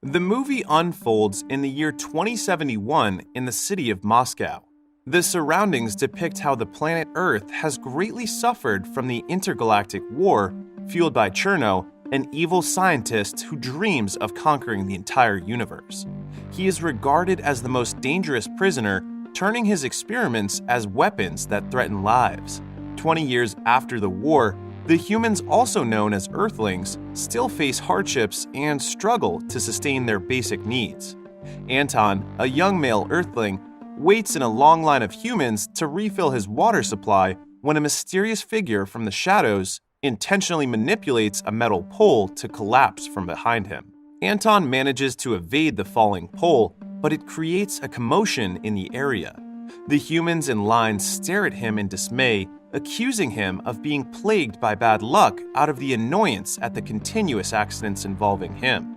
The movie unfolds in the year 2071 in the city of Moscow. The surroundings depict how the planet Earth has greatly suffered from the intergalactic war fueled by Cherno, an evil scientist who dreams of conquering the entire universe. He is regarded as the most dangerous prisoner, turning his experiments as weapons that threaten lives. 20 years after the war, the humans, also known as Earthlings, still face hardships and struggle to sustain their basic needs. Anton, a young male Earthling, waits in a long line of humans to refill his water supply when a mysterious figure from the shadows intentionally manipulates a metal pole to collapse from behind him. Anton manages to evade the falling pole, but it creates a commotion in the area. The humans in line stare at him in dismay, accusing him of being plagued by bad luck out of the annoyance at the continuous accidents involving him.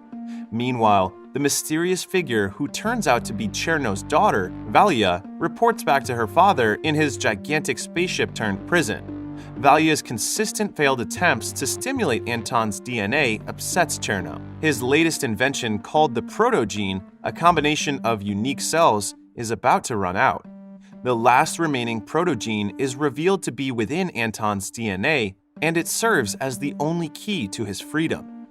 Meanwhile, the mysterious figure who turns out to be Cherno's daughter, Valia, reports back to her father in his gigantic spaceship-turned-prison. Valia's consistent failed attempts to stimulate Anton's DNA upsets Cherno. His latest invention, called the protogene, a combination of unique cells, is about to run out. The last remaining protogene is revealed to be within Anton's DNA, and it serves as the only key to his freedom.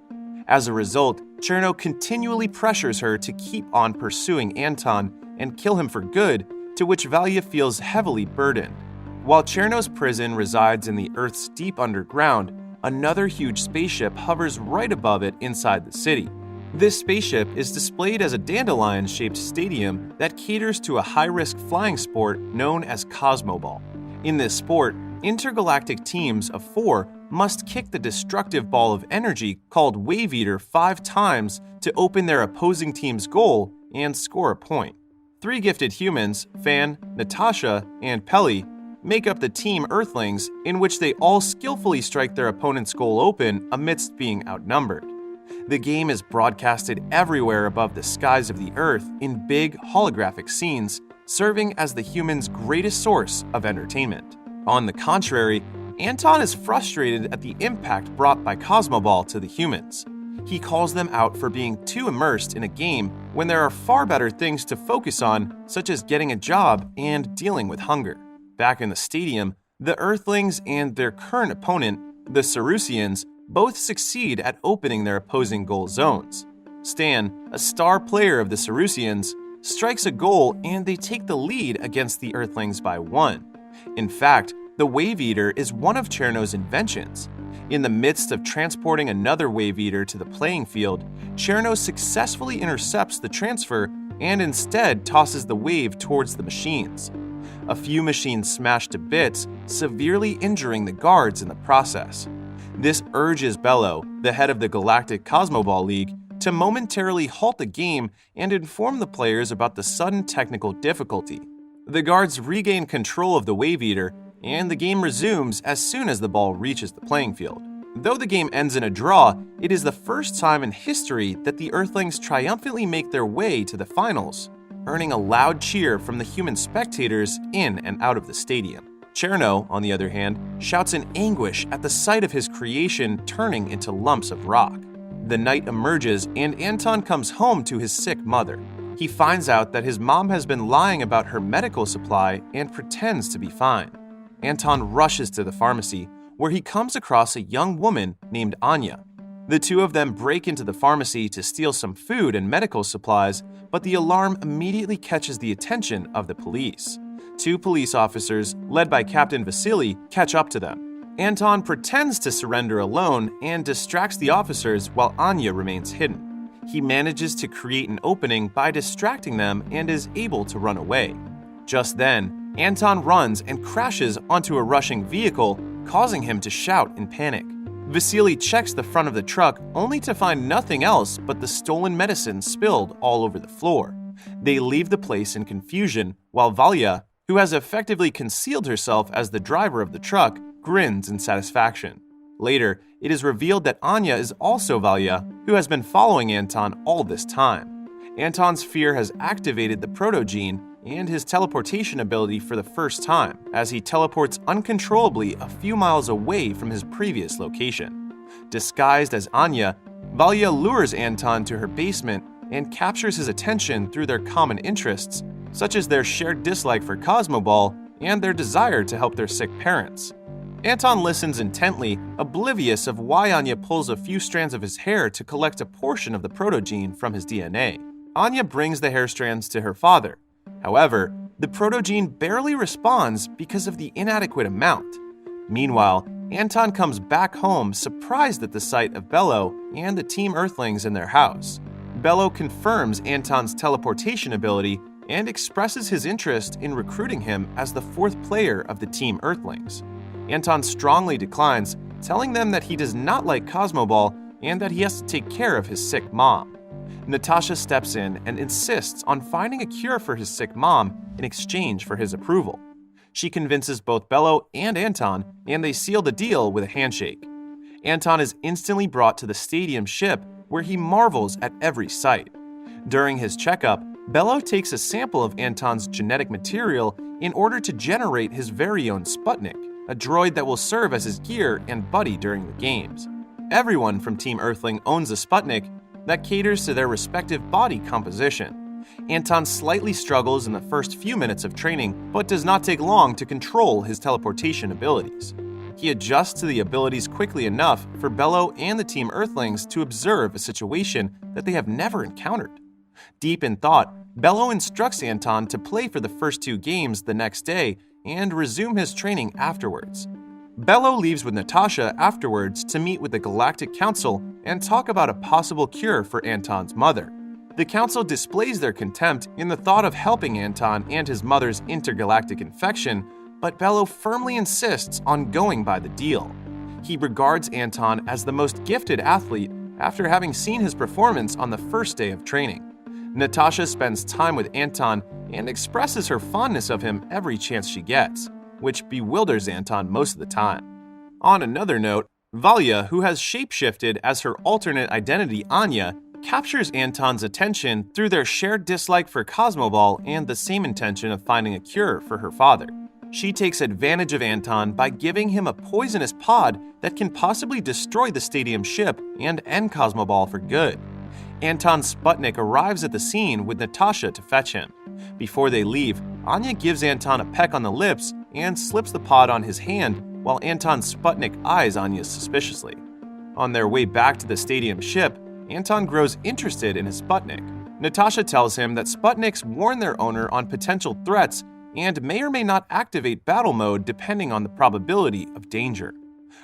As a result, Cherno continually pressures her to keep on pursuing Anton and kill him for good, to which Valia feels heavily burdened. While Cherno's prison resides in the Earth's deep underground, another huge spaceship hovers right above it inside the city. This spaceship is displayed as a dandelion-shaped stadium that caters to a high-risk flying sport known as Cosmoball. In this sport, intergalactic teams of 4 must kick the destructive ball of energy called Wave Eater 5 times to open their opposing team's goal and score a point. 3 gifted humans, Fan, Natasha, and Pelly, make up the Team Earthlings, in which they all skillfully strike their opponent's goal open amidst being outnumbered. The game is broadcasted everywhere above the skies of the Earth in big holographic scenes, serving as the humans' greatest source of entertainment. On the contrary, Anton is frustrated at the impact brought by Cosmoball to the humans. He calls them out for being too immersed in a game when there are far better things to focus on, such as getting a job and dealing with hunger. Back in the stadium, the Earthlings and their current opponent, the Ferocious, both succeed at opening their opposing goal zones. Stan, a star player of the Ferocious, strikes a goal and they take the lead against the Earthlings by 1. In fact, the Wave Eater is one of Cherno's inventions. In the midst of transporting another Wave Eater to the playing field, Cherno successfully intercepts the transfer and instead tosses the wave towards the machines. A few machines smash to bits, severely injuring the guards in the process. This urges Bello, the head of the Galactic Cosmoball League, to momentarily halt the game and inform the players about the sudden technical difficulty. The guards regain control of the Wave Eater, and the game resumes as soon as the ball reaches the playing field. Though the game ends in a draw, it is the first time in history that the Earthlings triumphantly make their way to the finals, earning a loud cheer from the human spectators in and out of the stadium. Cherno, on the other hand, shouts in anguish at the sight of his creation turning into lumps of rock. The night emerges and Anton comes home to his sick mother. He finds out that his mom has been lying about her medical supply and pretends to be fine. Anton rushes to the pharmacy, where he comes across a young woman named Anya. The two of them break into the pharmacy to steal some food and medical supplies, but the alarm immediately catches the attention of the police. 2 police officers, led by Captain Vasily, catch up to them. Anton pretends to surrender alone and distracts the officers while Anya remains hidden. He manages to create an opening by distracting them and is able to run away. Just then, Anton runs and crashes onto a rushing vehicle, causing him to shout in panic. Vasily checks the front of the truck only to find nothing else but the stolen medicine spilled all over the floor. They leave the place in confusion, while Valia, who has effectively concealed herself as the driver of the truck, grins in satisfaction. Later, it is revealed that Anya is also Valia, who has been following Anton all this time. Anton's fear has activated the protogene and his teleportation ability for the first time, as he teleports uncontrollably a few miles away from his previous location. Disguised as Anya, Valia lures Anton to her basement and captures his attention through their common interests, such as their shared dislike for Cosmoball and their desire to help their sick parents. Anton listens intently, oblivious of why Anya pulls a few strands of his hair to collect a portion of the protogene from his DNA. Anya brings the hair strands to her father. However, the protogene barely responds because of the inadequate amount. Meanwhile, Anton comes back home surprised at the sight of Bello and the Team Earthlings in their house. Bello confirms Anton's teleportation ability and expresses his interest in recruiting him as the fourth player of the Team Earthlings. Anton strongly declines, telling them that he does not like Cosmoball and that he has to take care of his sick mom. Natasha steps in and insists on finding a cure for his sick mom in exchange for his approval. She convinces both Bello and Anton, and they seal the deal with a handshake. Anton is instantly brought to the stadium ship, where he marvels at every sight. During his checkup, Bello takes a sample of Anton's genetic material in order to generate his very own Sputnik, a droid that will serve as his gear and buddy during the games. Everyone from Team Earthling owns a Sputnik that caters to their respective body composition. Anton slightly struggles in the first few minutes of training, but does not take long to control his teleportation abilities. He adjusts to the abilities quickly enough for Bello and the Team Earthlings to observe a situation that they have never encountered. Deep in thought, Bello instructs Anton to play for the first 2 games the next day and resume his training afterwards. Bello leaves with Natasha afterwards to meet with the Galactic Council and talk about a possible cure for Anton's mother. The Council displays their contempt in the thought of helping Anton and his mother's intergalactic infection, but Bello firmly insists on going by the deal. He regards Anton as the most gifted athlete after having seen his performance on the first day of training. Natasha spends time with Anton and expresses her fondness of him every chance she gets, which bewilders Anton most of the time. On another note, Valia, who has shapeshifted as her alternate identity Anya, captures Anton's attention through their shared dislike for Cosmoball and the same intention of finding a cure for her father. She takes advantage of Anton by giving him a poisonous pod that can possibly destroy the stadium ship and end Cosmoball for good. Anton's Sputnik arrives at the scene with Natasha to fetch him. Before they leave, Anya gives Anton a peck on the lips and slips the pod on his hand while Anton's Sputnik eyes Anya suspiciously. On their way back to the stadium ship, Anton grows interested in his Sputnik. Natasha tells him that Sputniks warn their owner on potential threats and may or may not activate battle mode depending on the probability of danger.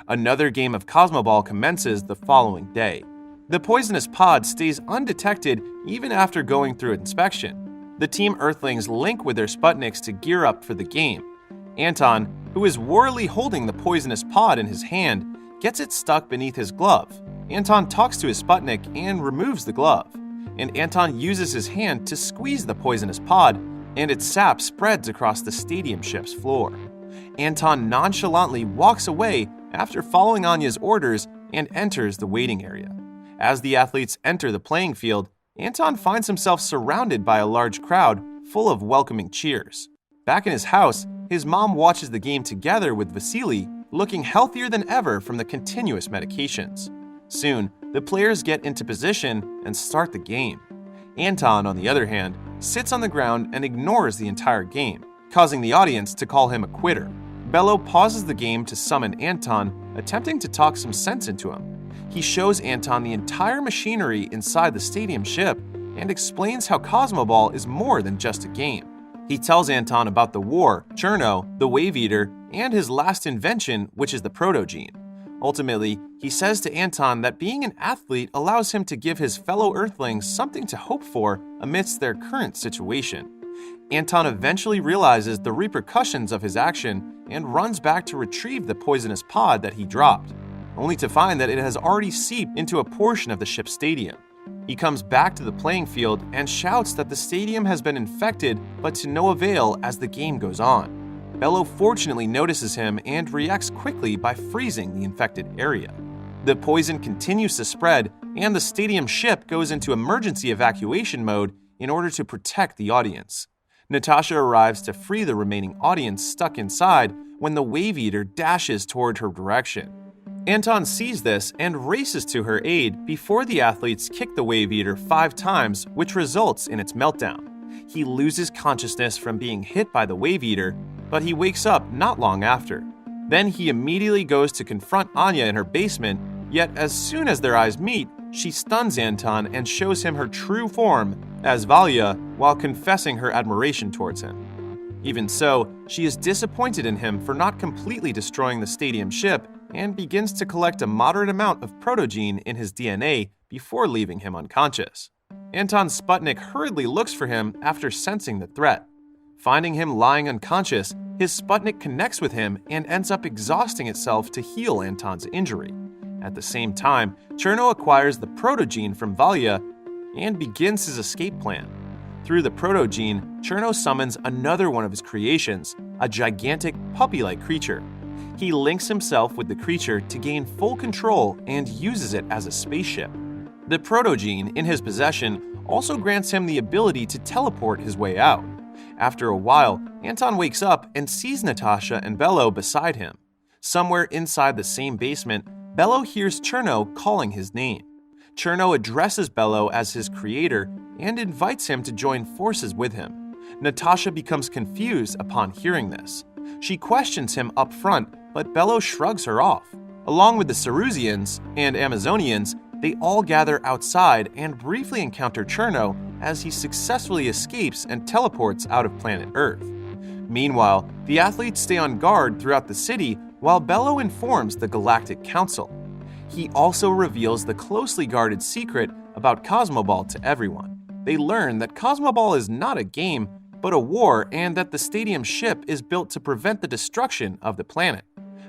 Another game of Cosmoball commences the following day. The poisonous pod stays undetected even after going through inspection. The Team Earthlings link with their Sputniks to gear up for the game. Anton, who is warily holding the poisonous pod in his hand, gets it stuck beneath his glove. Anton talks to his Sputnik and removes the glove, and Anton uses his hand to squeeze the poisonous pod, and its sap spreads across the stadium ship's floor. Anton nonchalantly walks away after following Anya's orders and enters the waiting area. As the athletes enter the playing field, Anton finds himself surrounded by a large crowd full of welcoming cheers. Back in his house, his mom watches the game together with Vasily, looking healthier than ever from the continuous medications. Soon, the players get into position and start the game. Anton, on the other hand, sits on the ground and ignores the entire game, causing the audience to call him a quitter. Bello pauses the game to summon Anton, attempting to talk some sense into him. He shows Anton the entire machinery inside the stadium ship and explains how Cosmoball is more than just a game. He tells Anton about the war, Cherno, the Wave Eater, and his last invention, which is the protogene. Ultimately, he says to Anton that being an athlete allows him to give his fellow Earthlings something to hope for amidst their current situation. Anton eventually realizes the repercussions of his action and runs back to retrieve the poisonous pod that he dropped, only to find that it has already seeped into a portion of the ship's stadium. He comes back to the playing field and shouts that the stadium has been infected, but to no avail as the game goes on. Bello fortunately notices him and reacts quickly by freezing the infected area. The poison continues to spread, and the stadium ship goes into emergency evacuation mode in order to protect the audience. Natasha arrives to free the remaining audience stuck inside when the Wave Eater dashes toward her direction. Anton sees this and races to her aid before the athletes kick the Wave Eater 5 times, which results in its meltdown. He loses consciousness from being hit by the Wave Eater, but he wakes up not long after. Then he immediately goes to confront Anya in her basement, yet as soon as their eyes meet, she stuns Anton and shows him her true form as Valia while confessing her admiration towards him. Even so, she is disappointed in him for not completely destroying the stadium ship and begins to collect a moderate amount of protogene in his DNA before leaving him unconscious. Anton's Sputnik hurriedly looks for him after sensing the threat. Finding him lying unconscious, his Sputnik connects with him and ends up exhausting itself to heal Anton's injury. At the same time, Cherno acquires the protogene from Valia and begins his escape plan. Through the protogene, Cherno summons another one of his creations, a gigantic puppy-like creature. He links himself with the creature to gain full control and uses it as a spaceship. The protogene in his possession also grants him the ability to teleport his way out. After a while, Anton wakes up and sees Natasha and Bello beside him. Somewhere inside the same basement, Bello hears Cherno calling his name. Cherno addresses Bello as his creator and invites him to join forces with him. Natasha becomes confused upon hearing this. She questions him up front, but Bello shrugs her off. Along with the Cerusians and Amazonians, they all gather outside and briefly encounter Cherno as he successfully escapes and teleports out of planet Earth. Meanwhile, the athletes stay on guard throughout the city while Bello informs the Galactic Council. He also reveals the closely guarded secret about Cosmoball to everyone. They learn that Cosmoball is not a game, but a war, and that the stadium ship is built to prevent the destruction of the planet.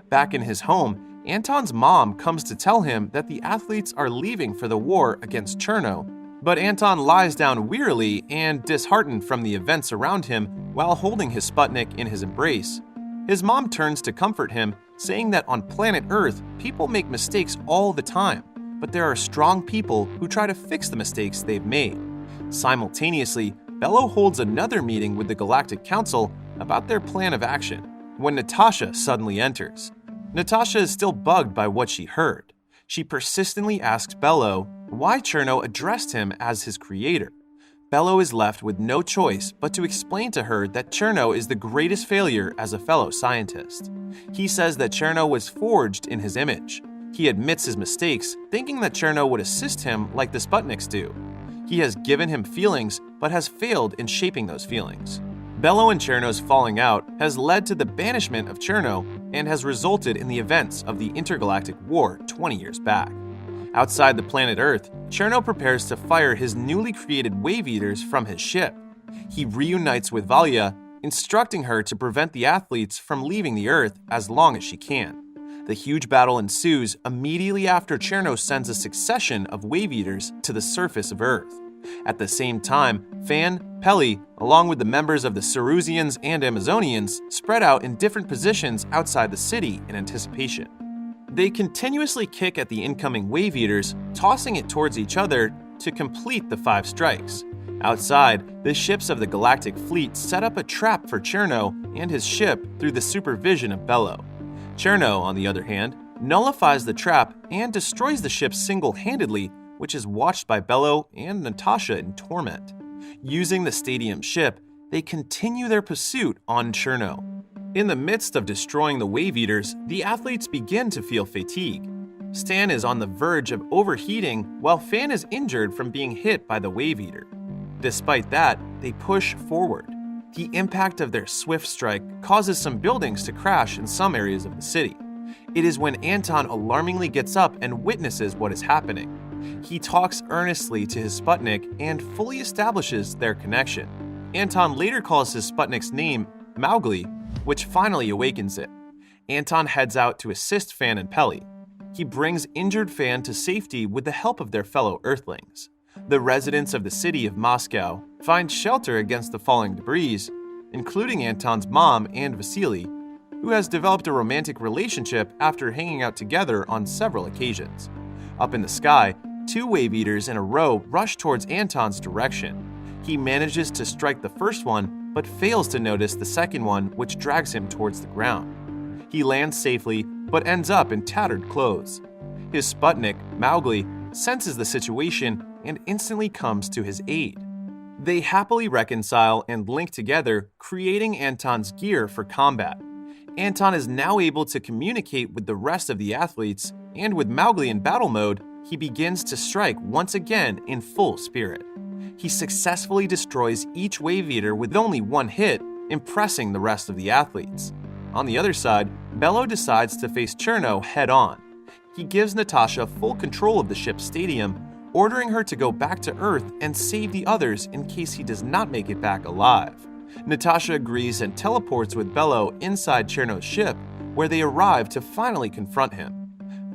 Back in his home, Anton's mom comes to tell him that the athletes are leaving for the war against Cherno, but Anton lies down wearily and disheartened from the events around him while holding his Sputnik in his embrace. His mom turns to comfort him, saying that on planet Earth, people make mistakes all the time, but there are strong people who try to fix the mistakes they've made. Simultaneously, Bello holds another meeting with the Galactic Council about their plan of action, when Natasha suddenly enters. Natasha is still bugged by what she heard. She persistently asks Bello why Cherno addressed him as his creator. Bello is left with no choice but to explain to her that Cherno is the greatest failure as a fellow scientist. He says that Cherno was forged in his image. He admits his mistakes, thinking that Cherno would assist him like the Sputniks do. He has given him feelings, but has failed in shaping those feelings. Bello and Cherno's falling out has led to the banishment of Cherno and has resulted in the events of the Intergalactic War 20 years back. Outside the planet Earth, Cherno prepares to fire his newly created Wave Eaters from his ship. He reunites with Valia, instructing her to prevent the athletes from leaving the Earth as long as she can. The huge battle ensues immediately after Cherno sends a succession of Wave Eaters to the surface of Earth. At the same time, Fan, Peli, along with the members of the Cerusians and Amazonians, spread out in different positions outside the city in anticipation. They continuously kick at the incoming Wave Eaters, tossing it towards each other to complete the 5 strikes. Outside, the ships of the Galactic Fleet set up a trap for Cherno and his ship through the supervision of Bello. Cherno, on the other hand, nullifies the trap and destroys the ship single-handedly, which is watched by Bello and Natasha in torment. Using the stadium ship, they continue their pursuit on Cherno. In the midst of destroying the Wave Eaters, the athletes begin to feel fatigue. Stan is on the verge of overheating while Fan is injured from being hit by the Wave Eater. Despite that, they push forward. The impact of their swift strike causes some buildings to crash in some areas of the city. It is when Anton alarmingly gets up and witnesses what is happening. He talks earnestly to his Sputnik and fully establishes their connection. Anton later calls his Sputnik's name Mowgli, which finally awakens it. Anton heads out to assist Fan and Peli. He brings injured Fan to safety with the help of their fellow Earthlings. The residents of the city of Moscow find shelter against the falling debris, including Anton's mom and Vasily, who has developed a romantic relationship after hanging out together on several occasions. Up in the sky, 2 Wave Eaters in a row rush towards Anton's direction. He manages to strike the first one, but fails to notice the second one, which drags him towards the ground. He lands safely, but ends up in tattered clothes. His Sputnik, Mowgli, senses the situation and instantly comes to his aid. They happily reconcile and link together, creating Anton's gear for combat. Anton is now able to communicate with the rest of the athletes, and with Mowgli in battle mode, he begins to strike once again in full spirit. He successfully destroys each wave eater with only one hit, impressing the rest of the athletes. On the other side, Bello decides to face Cherno head-on. He gives Natasha full control of the ship's stadium, ordering her to go back to Earth and save the others in case he does not make it back alive. Natasha agrees and teleports with Bello inside Cherno's ship, where they arrive to finally confront him.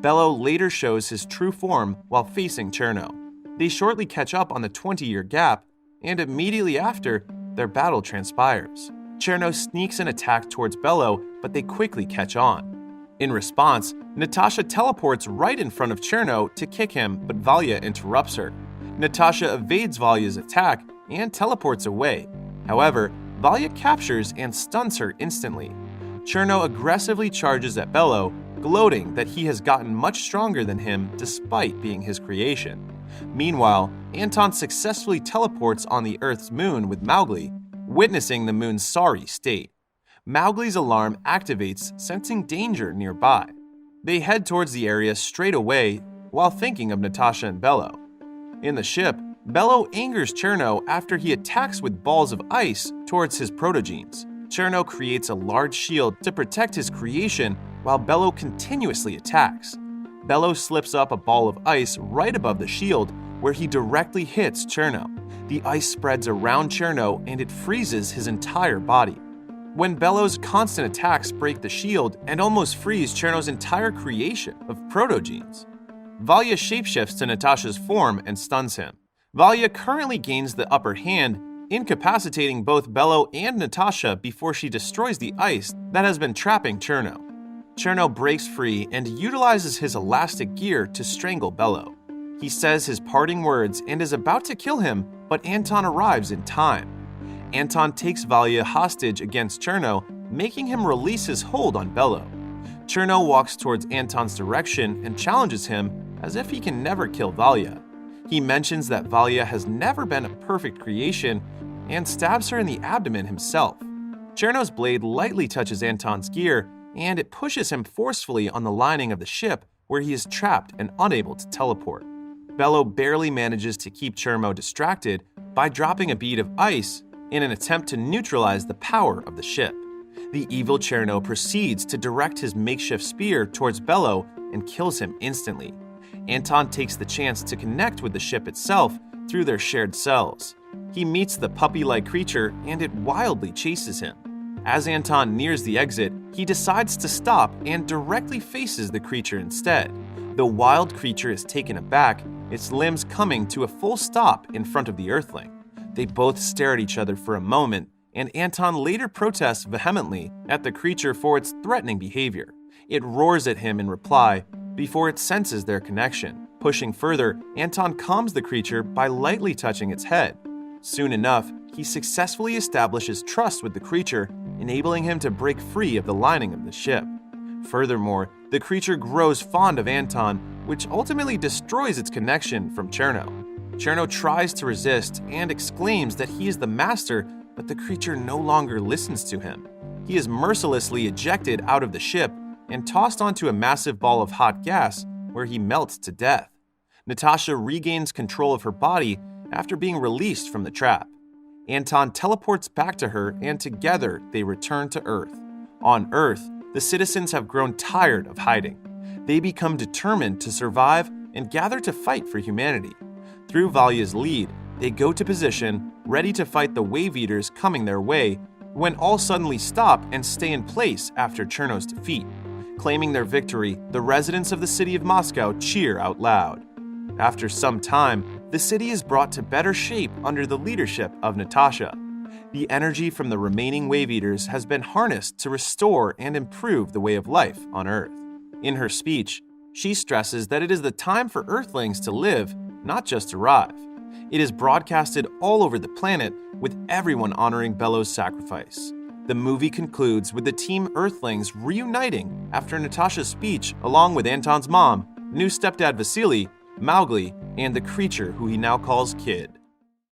Bello later shows his true form while facing Cherno. They shortly catch up on the 20-year gap, and immediately after, their battle transpires. Cherno sneaks an attack towards Bello, but they quickly catch on. In response, Natasha teleports right in front of Cherno to kick him, but Valya interrupts her. Natasha evades Valya's attack and teleports away. However, Valya captures and stuns her instantly. Cherno aggressively charges at Bello, gloating that he has gotten much stronger than him despite being his creation. Meanwhile, Anton successfully teleports on the Earth's moon with Mowgli, witnessing the moon's sorry state. Mowgli's alarm activates, sensing danger nearby. They head towards the area straight away while thinking of Natasha and Bello. In the ship, Bello angers Cherno after he attacks with balls of ice towards his protogenes. Cherno creates a large shield to protect his creation while Bello continuously attacks. Bello slips up a ball of ice right above the shield, where he directly hits Cherno. The ice spreads around Cherno and it freezes his entire body. When Bello's constant attacks break the shield and almost freeze Cherno's entire creation of protogenes, Valya shapeshifts to Natasha's form and stuns him. Valya currently gains the upper hand, incapacitating both Bello and Natasha before she destroys the ice that has been trapping Cherno. Cherno breaks free and utilizes his elastic gear to strangle Bello. He says his parting words and is about to kill him, but Anton arrives in time. Anton takes Valya hostage against Cherno, making him release his hold on Bello. Cherno walks towards Anton's direction and challenges him as if he can never kill Valya. He mentions that Valya has never been a perfect creation and stabs her in the abdomen himself. Cherno's blade lightly touches Anton's gear, and it pushes him forcefully on the lining of the ship, where he is trapped and unable to teleport. Bello barely manages to keep Cherno distracted by dropping a bead of ice in an attempt to neutralize the power of the ship. The evil Cherno proceeds to direct his makeshift spear towards Bello and kills him instantly. Anton takes the chance to connect with the ship itself through their shared cells. He meets the puppy-like creature and it wildly chases him. As Anton nears the exit, he decides to stop and directly faces the creature instead. The wild creature is taken aback, its limbs coming to a full stop in front of the Earthling. They both stare at each other for a moment, and Anton later protests vehemently at the creature for its threatening behavior. It roars at him in reply before it senses their connection. Pushing further, Anton calms the creature by lightly touching its head. Soon enough, he successfully establishes trust with the creature, enabling him to break free of the lining of the ship. Furthermore, the creature grows fond of Anton, which ultimately destroys its connection from Cherno. Cherno tries to resist and exclaims that he is the master, but the creature no longer listens to him. He is mercilessly ejected out of the ship and tossed onto a massive ball of hot gas, where he melts to death. Natasha regains control of her body after being released from the trap. Anton teleports back to her, and together they return to Earth. On Earth, the citizens have grown tired of hiding. They become determined to survive and gather to fight for humanity. Through Valya's lead, they go to position, ready to fight the wave eaters coming their way, when all suddenly stop and stay in place after Cherno's defeat. Claiming their victory, the residents of the city of Moscow cheer out loud. After some time, the city is brought to better shape under the leadership of Natasha. The energy from the remaining wave eaters has been harnessed to restore and improve the way of life on Earth. In her speech, she stresses that it is the time for Earthlings to live, not just survive. It is broadcasted all over the planet, with everyone honoring Bello's sacrifice. The movie concludes with the Team Earthlings reuniting after Natasha's speech along with Anton's mom, new stepdad Vasily, Mowgli, and the creature who he now calls Kid.